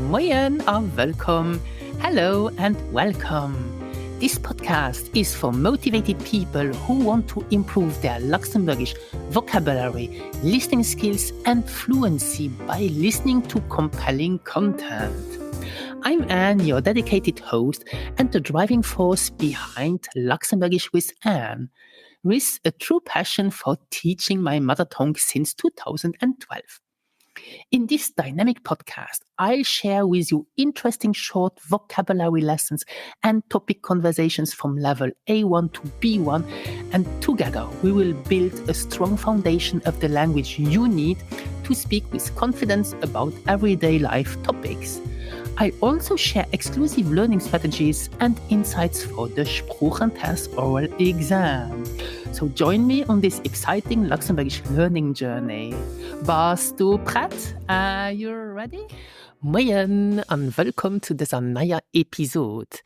Moin and welcome. Hello and welcome. This podcast is for motivated people who want to improve their Luxembourgish vocabulary, listening skills, and fluency by listening to compelling content. I'm Anne, your dedicated host and the driving force behind Luxembourgish with Anne, with a true passion for teaching my mother tongue since 2012. In this dynamic podcast, I'll share with you interesting short vocabulary lessons and topic conversations from level A1 to B1, and together we will build a strong foundation of the language you need to speak with confidence about everyday life topics. I also share exclusive learning strategies and insights for the Sproochentest oral exam. So join me on this exciting Luxembourgish learning journey. Bist du prêt? Are you ready? Moin and welcome to this neue episode.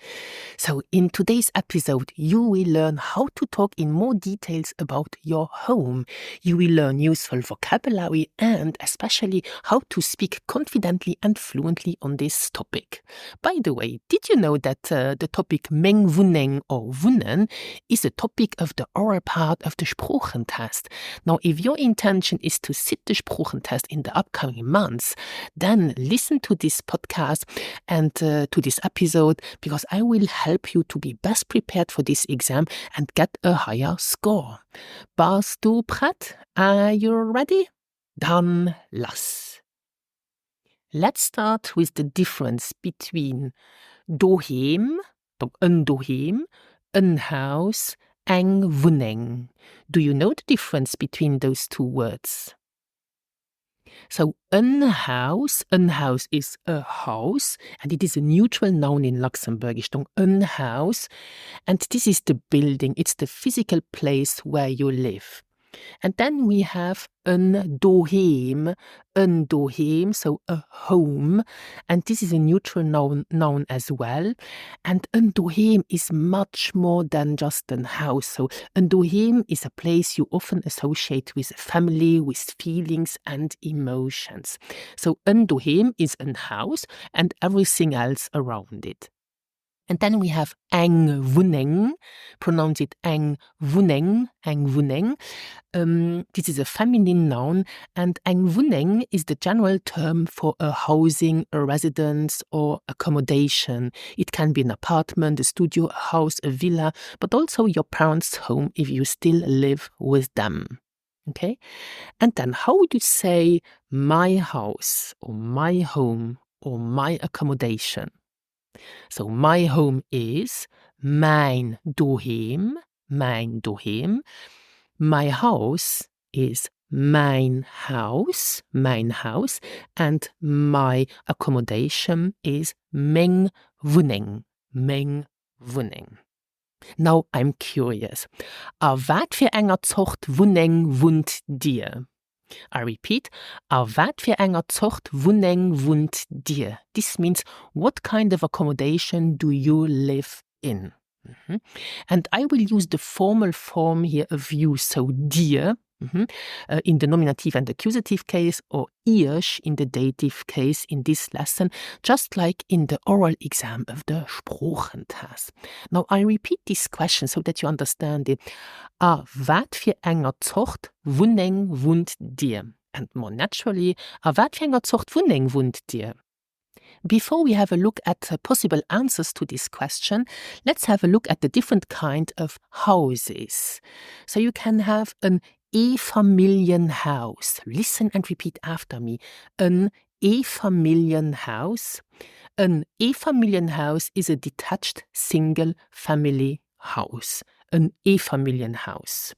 So in today's episode, you will learn how to talk in more details about your home. You will learn useful vocabulary and especially how to speak confidently and fluently on this topic. By the way, did you know that the topic Meng Wunneng or Wunnen is a topic of the oral part of the Sproochentest? Now, if your intention is to sit the Sproochentest in the upcoming months, then listen to this podcast and to this episode, because I will help you to be best prepared for this exam and get a higher score. Bist du prêt? Are you ready? Dann lass. Let's start with the difference between Doheem, donc een Doheem, een house, Meng Wunneng. Do you know the difference between those two words? So, een house is a house, and it is a neutral noun in Luxembourgish, donc een house, and this is the building, it's the physical place where you live. And then we have een Doheem, so a home, and this is a neutral noun as well. And een Doheem is much more than just a house. So een Doheem is a place you often associate with family, with feelings and emotions. So een Doheem is a house and everything else around it. And then we have Meng Wunneng, pronounce it Meng Wunneng, Meng Wunneng. This is a feminine noun, and Meng Wunneng is the general term for a housing, a residence, or accommodation. It can be an apartment, a studio, a house, a villa, but also your parents' home if you still live with them. Okay? And then how would you say my house, or my home, or my accommodation? So my home is mijn Doheem, mijn Doheem. My house is mijn house, and my accommodation is Meng Wunneng, Meng Wunneng. Now I'm curious. A wat voor enger Zocht Wunneng wohnt dir? I repeat, a wat voor enger Zocht Wunneng wohnt dir? This means, what kind of accommodation do you live in? And I will use the formal form here of you, so dir, in the nominative and accusative case, or ihr's in the dative case in this lesson, just like in the oral exam of the Sproochentest. Now I repeat this question so that you understand it. A wat voor enger Zocht Wunneng wohnt dir? And more naturally, a wat voor enger Zocht Wunneng wohnt dir? Before we have a look at possible answers to this question, let's have a look at the different kind of houses. So you can have an E-Familienhaus. Listen and repeat after me. An E-Familienhaus. An E-Familienhaus is a detached single-family house. An E-Familienhaus.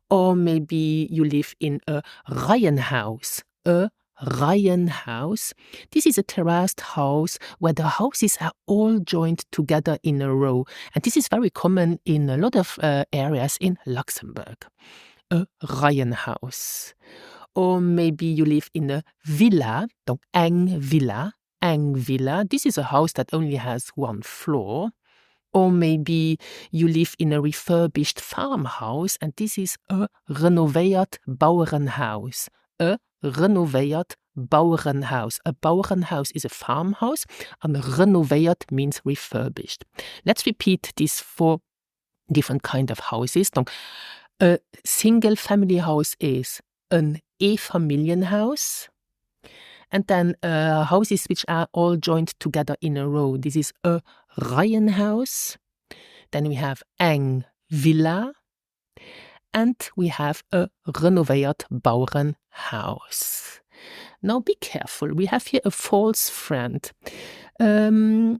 Or maybe you live in a Reihenhaus. A Reihenhaus. This is a terraced house where the houses are all joined together in a row. And this is very common in a lot of areas in Luxembourg. A Reihenhaus. Or maybe you live in a villa, donc Eng Villa. Eng Villa. This is a house that only has one floor. Or maybe you live in a refurbished farmhouse, and this is a renoveerd Bauernhaus. A renoveerd Bauernhaus. A Bauernhaus is a farmhouse, and renovated means refurbished. Let's repeat these 4 different kind of houses. Donc, a single family house is an Einfamilienhaus. And then houses which are all joined together in a row. This is a Reihenhaus. Then we have eng Villa. And we have a renovated Bauernhaus. Now be careful. We have here a false friend. Stadthaus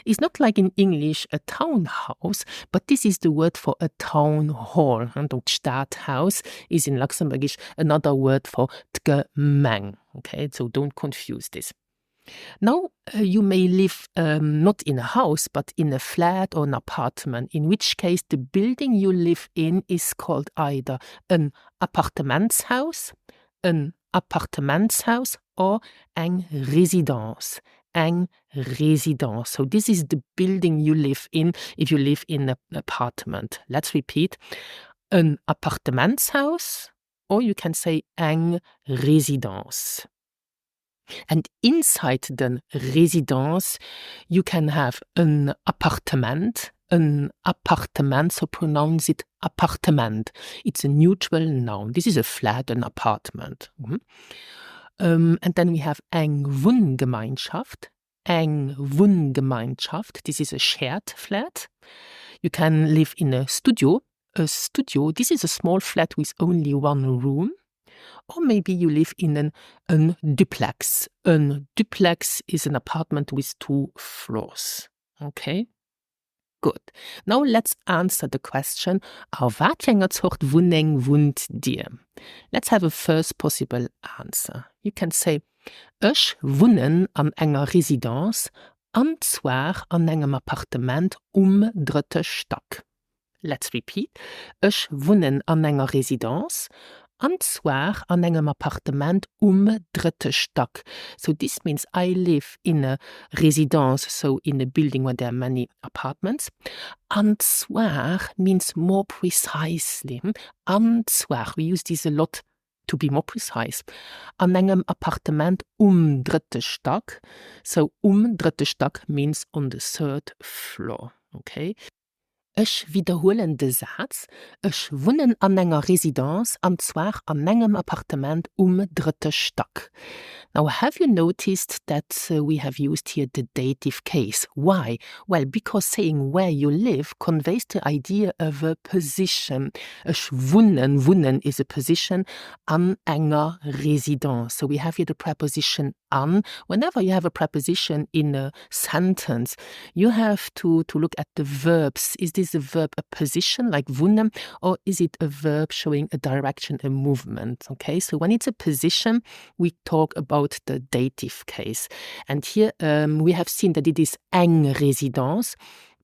is not like in English a townhouse, but this is the word for a town hall. And Stadthaus is in Luxembourgish another word for Gemeng. Okay, so don't confuse this. Now, you may live not in a house, but in a flat or an apartment, in which case the building you live in is called either an Appartementshaus, or eng Residence. Eng Residence. So this is the building you live in if you live in an apartment. Let's repeat. An Appartementshaus, or you can say eng Residence. And inside the residence, you can have an appartement, so pronounce it appartement. It's a neutral noun. This is a flat, an apartment. And then we have eng Wohngemeinschaft. Eng Wohngemeinschaft. This is a shared flat. You can live in a studio. A studio, this is a small flat with only 1 room. Or maybe you live in an duplex. An duplex is an apartment with 2 floors. Okay? Good. Now let's answer the question, auf wat für Ort Wunneng wohnt dir? Let's have a first possible answer. You can say, ich wohnen an enger Residenz, und zwar an engem Appartement 3. Stock. Let's repeat. Ich wohnen an enger Residenz, und zwar an engem Appartement 3. Stock. So this means I live in a residence, so in a building where there are many apartments. Und zwar means more precisely. Und zwar, we use this a lot to be more precise. An engem Appartement 3. Stock. So 3. Stock means on the 3rd floor. Okay? Ich wiederhole den Satz. Ich wohne an enger Residenz, und zwar an engem Appartement 3. Stock. Now, have you noticed that we have used here the dative case? Why? Well, because saying where you live conveys the idea of a position. Ich wohnen is a position, an enger Residenz. So we have here the preposition an. Whenever you have a preposition in a sentence, you have to look at the verbs. Is this a verb a position like wohnen, or is it a verb showing a direction, a movement? Okay, so when it's a position, we talk about the dative case. And here we have seen that it is eng Residence,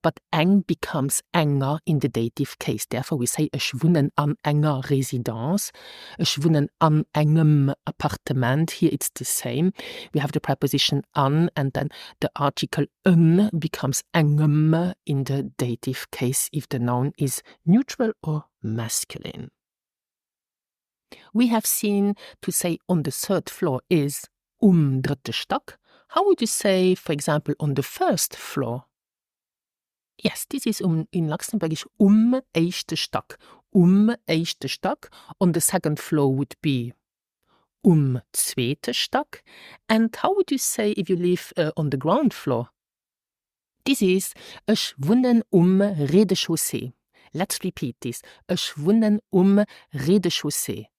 but eng becomes enger in the dative case. Therefore, we say ich wohne an enger Residenz, ich wohne an engem Appartement. Here it's the same. We have the preposition an, and then the article n becomes engem in the dative case if the noun is neutral or masculine. We have seen to say on the 3rd floor is 3. Stock. How would you say, for example, on the 1st floor? Yes, this is in Luxembourgish 1. Stock. 1. Stock. On the 2nd floor would be 2. Stock. And how would you say if you live on the ground floor? This is ich wohne Rez-de-Chaussee. Let's repeat this. Ich wohne Rez-de-Chaussee.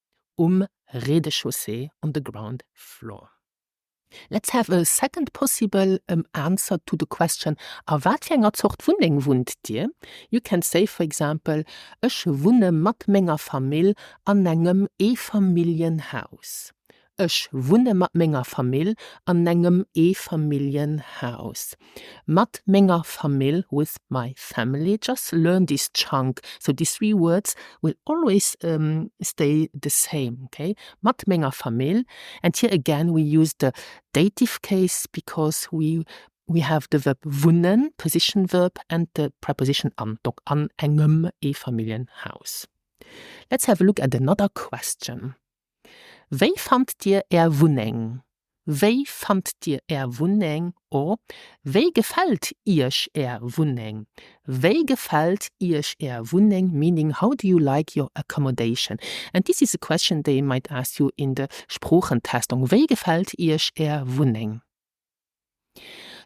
Rez-de-Chaussee on the ground floor. Let's have a second possible answer to the question, auf wat für Ort Wunneng wohnt dir? You can say, for example, ich wohne mit meiner Familie an engem Einfamilienhaus. Ich wohne mit meiner Familie an engem Einfamilienhaus. Mit meiner Familie, with my family. Just learn this chunk. So these 3 words will always stay the same. Okay? Mit meiner Familie. And here again we use the dative case because we have the verb wohnen, position verb, and the preposition an. Donc an engem Einfamilienhaus. Let's have a look at another question. Wéi fand dir Wunneng? Wéi fand dir Wunneng? Or wéi gefällt ihrch Wunneng? Wéi gefällt ihrch Wunneng? Meaning, how do you like your accommodation? And this is a question they might ask you in the Sproochentest. Wéi gefällt ihrch Wunneng?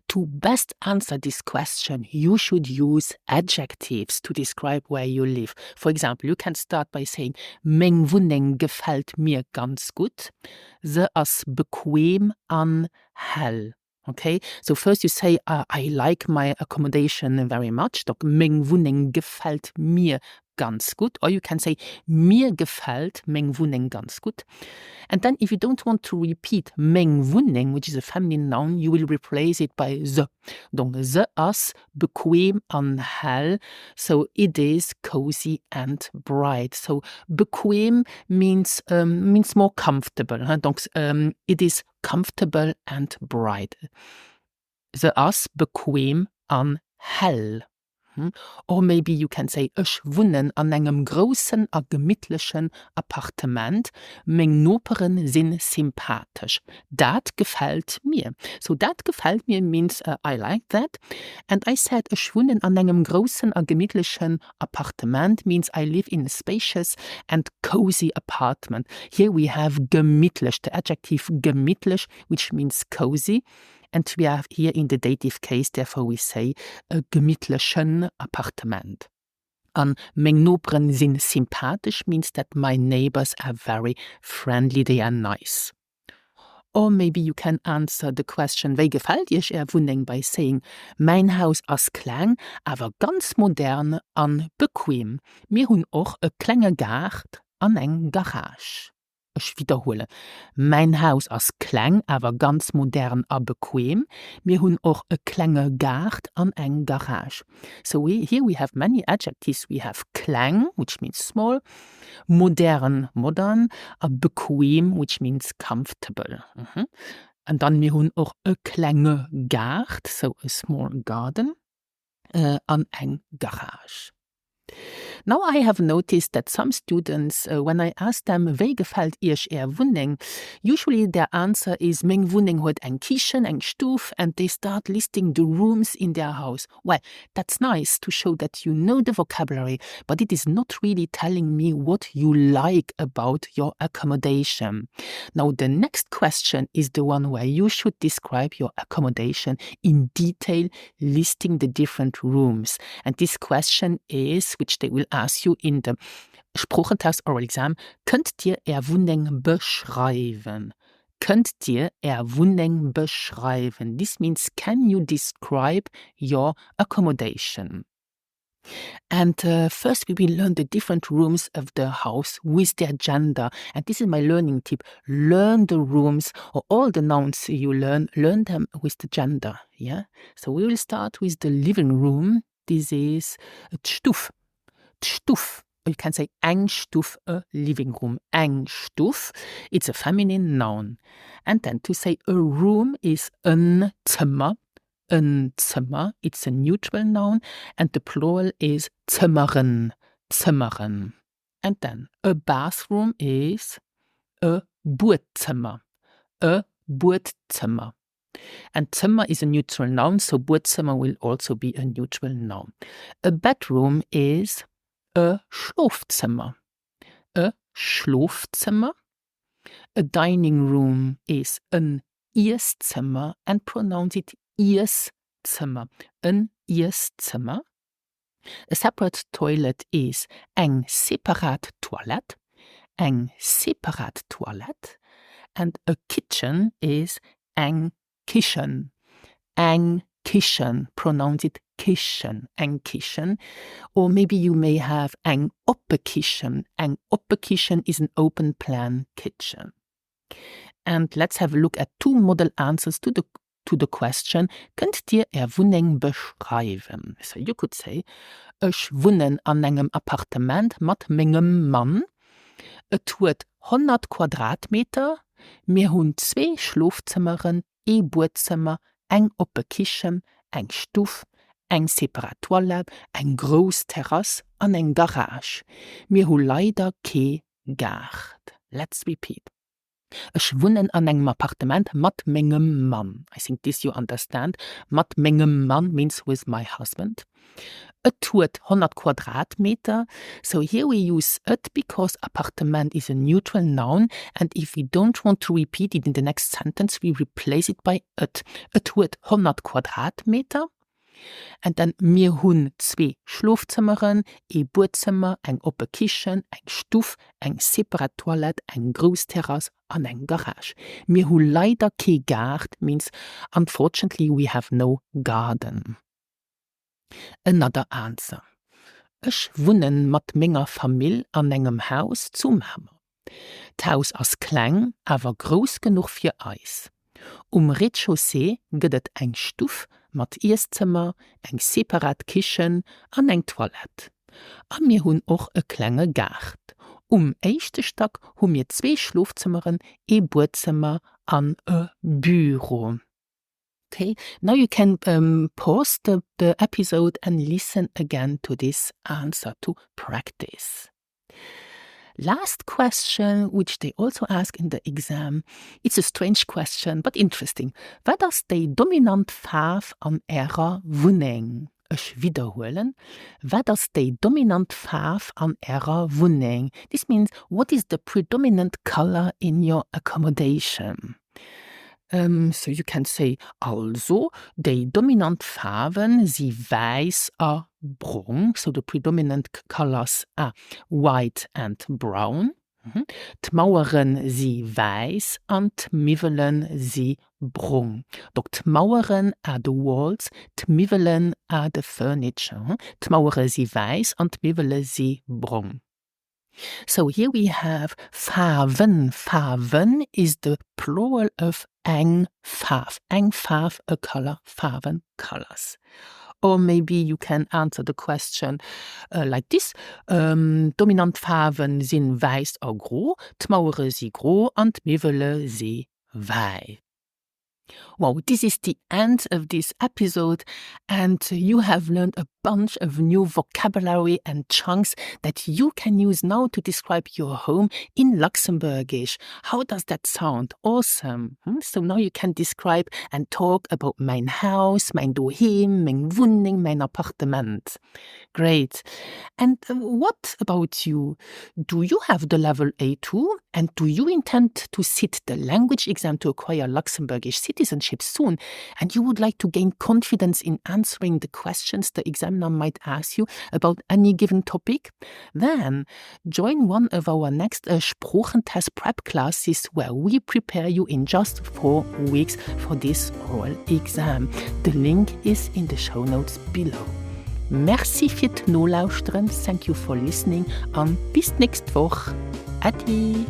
To best answer this question, you should use adjectives to describe where you live. For example, you can start by saying, Meng Wunneng gefällt mir ganz gut. Sie ist bequem an hell. Okay, so first you say, I like my accommodation very much. Donc, Meng Wunneng gefällt mir ganz gut. Or you can say, mir gefällt Meng Wunneng ganz gut. And then if you don't want to repeat Meng Wunneng, which is a feminine noun, you will replace it by the. Donc, sie ist bequem an hell. So it is cozy and bright. So bequem means more comfortable. Donc, it is comfortable and bright. Sie ist bequem an hell. Or maybe you can say, ich wohne an einem großen, gemütlichen Appartement. Meng Nachbarn sind sympathisch. Dat gefällt mir. So dat gefällt mir means I like that. And I said, ich wohne an einem großen, gemütlichen Appartement means I live in a spacious and cozy apartment. Here we have gemütlich, the adjective gemütlich, which means cozy. And we have here in the dative case, therefore we say a gemütlichen Appartement. And Meng Nachbarn sind sympathisch means that my neighbors are very friendly, they are nice. Or maybe you can answer the question, wéi gefällt ihrch Wunneng by saying, mein Haus ist klein, aber ganz modern an bequem. Wir hun auch a kleine Gart an eng Garage. Ich wiederhole. Mein Haus ist klein, aber ganz modern und bequem. Wir haben auch eine kleine Gart an eng Garage. So here we have many adjectives. We have klein, which means small, modern, bequem, which means comfortable. Und dann wir haben auch eine kleine Gart, so a small garden, an eng Garage. Now I have noticed that some students, when I ask them, wéi gefällt ihrch Wunneng, usually their answer is, Meng Wunneng hat eng Kitchen, eng Stuf, and they start listing the rooms in their house. Well, that's nice to show that you know the vocabulary, but it is not really telling me what you like about your accommodation. Now the next question is the one where you should describe your accommodation in detail, listing the different rooms. And this question is, which they will ask you in the Sproochentest oral exam, könnt ihr Wunneng beschreiben? Könnt ihr Wunneng beschreiben? This means, can you describe your accommodation? And first we will learn the different rooms of the house with their gender. And this is my learning tip. Learn the rooms, or all the nouns you learn them with the gender. Yeah. So we will start with the living room. This is Stuf. Stuf. You can say eng Stuf, a living room. Eng Stuf, it's a feminine noun. And then to say a room is ein Zimmer. Ein Zimmer, it's a neutral noun. And the plural is Zimmern. Zimmern. And then a bathroom is a Badzimmer. A Badzimmer. And Zimmer is a neutral noun, so Badzimmer will also be a neutral noun. A bedroom is a Schlafzimmer. A Schlafzimmer. A dining room is an Esszimmer, and pronounce it Esszimmer. An Esszimmer. A separate toilet is eng separate toilet. Eng separate toilet. And a kitchen is eng Kitchen. Eng Kitchen. Pronounce it kitchen. Eng Kitchen. Or maybe you may have eng open kitchen. Eng open kitchen is an open plan kitchen. And let's have a look at two model answers to the question, könnt ihr Wunneng beschreiben? So you could say, ich wohne an engem Appartement mit mengem Mann. Et huet 100 Quadratmeter. Wir hun 2 Schlafzimmeren, e Badzimmer, eng oppe Kitchen, eng Stuf, eng separat Toilette, eng gros Terrasse an eng Garage. Mir hu leider ke Gard. Let's repeat. Ech wunnen an engem Appartement mat mengem Mann. I think this you understand. Mat mengem Mann means with my husband. Et huet 100 Quadratmeter, so here we use it because appartement is a neutral noun, and if we don't want to repeat it in the next sentence, we replace it by it. Et huet 100 Quadratmeter, and then mir hunn 2 Schlafzimmeren, e Badzimmer, eng oppe Kitchen, eng Stuf, eng separat Toilette, eng gros Terrasse an eng Garage. Mir hu leider ke Gard means unfortunately we have no garden. Another answer. Ech wunnen mat ménger Famill an engem Haus zum Hammer. D'Haus ass kleng, awer gros genug fir eis. Rez-de-chaussée gëtt et eng Stuf mat Eeszimmer, eng separat Kitchen an eng Toilette. An mir hunn och e klenge Gard. Éischte Stock hunn mir 2 Schlafzimmeren, e Badzimmer an e Büro. Okay, now you can pause the episode and listen again to this answer to practice. Last question, which they also ask in the exam, it's a strange question, but interesting. Wat ass déi dominant Farb an Ärer Wunneng? Ech wiederholen. Wat ass déi dominant Farb an Ärer Wunneng? This means, what is the predominant color in your accommodation? So you can say, also, die dominant Farben, sie weiß a braun, so the predominant colors are white and brown. T'Maueren sie weiß and t'Mivelen sie braun. Donc t'Maueren are the walls, t'Mivelen are the furniture. T'Mauere sie weiß and t'Mivele sie braun. So here we have Farben. Farben is the plural of eng Farb. Eng Farb, a color, Farben, colors. Or maybe you can answer the question like this. Dominant Farben sind weiß or grau, t'Mauere sie grau and t'Mivele sie weiß. Wow, this is the end of this episode, and you have learned a bunch of new vocabulary and chunks that you can use now to describe your home in Luxembourgish. How does that sound? Awesome. So now you can describe and talk about mein Haus, mein Doheem, Meng Wunneng, mein Appartement. Great. And what about you? Do you have the level A2? And do you intend to sit the language exam to acquire Luxembourgish citizenship soon? And you would like to gain confidence in answering the questions the examiner might ask you about any given topic? Then join one of our next Sproochentest prep classes where we prepare you in just 4 weeks for this oral exam. The link is in the show notes below. Merci für d'Nolauschren, thank you for listening, and bis nächste Woche. Adi!